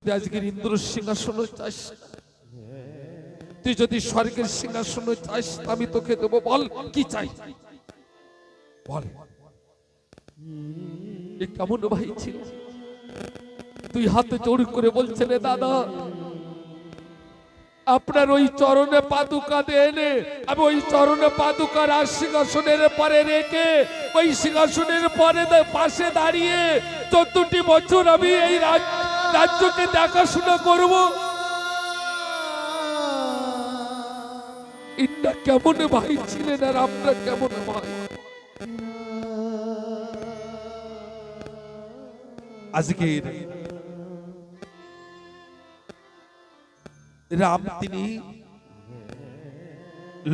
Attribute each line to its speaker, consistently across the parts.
Speaker 1: আজকের ইন্দ্র সিংহাসন চাস, তুই যদি স্বর্গের সিংহাসন চাস আমি তোকে দেবো। বল কি চাই, বল। এ কেমন ভাই ছিল, তুই হাতে জোর করে বলছে রে দাদা আপনার ওই চরণে পাদুকা দেন, আমি ওই চরণে পাদুকা রাজ সিংহাসনের পরে রেখে ওই সিংহাসনের পরে পাশে দাঁড়িয়ে 14টি বছর আমি এই রাজ্যকে দেখাশোনা করব। এটা কেমন ভাই ছিলেন আর আপনার কেমন ভাই? আজকের রাম তিনি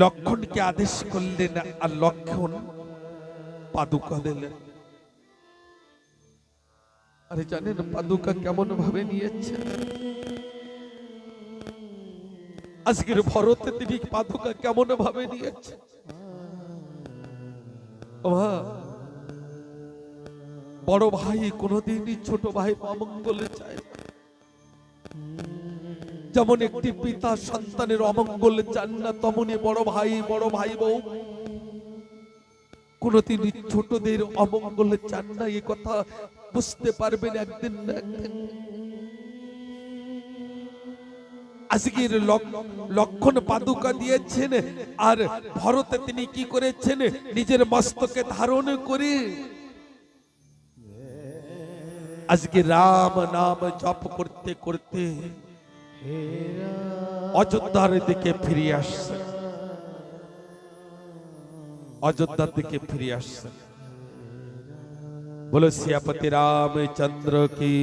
Speaker 1: লক্ষণকে আদেশ করলেন আর লক্ষণ পাদুকা দিলেন। আরে জানেন পাদুকা কেমন ভাবে নিয়েছেন? আজকের ভরতে তিনি পাদুকা কেমন ভাবে নিয়েছেন? বড় ভাই কোনদিনই ছোট ভাই অমঙ্গল চায় না। যেমন একটি পিতা সন্তানের অমঙ্গল চান না, তেমনি বড় ভাই বউ কোনদিনই ছোটদের অমঙ্গল চান না। এই কথা বুঝতে পারবেন একদিন না একদিন। আজকের লক্ষণ পাদুকা দিয়েছেন আর ভরতে তিনি কি করেছেন, নিজের মস্তকে ধারণ করে আজকে রাম নাম জপ করতে করতে অযোধ্যার দিকে ফিরে আসছেন, অযোধ্যার দিকে ফিরে আসছেন। বলো সিয়াপতি রামচন্দ্র কি।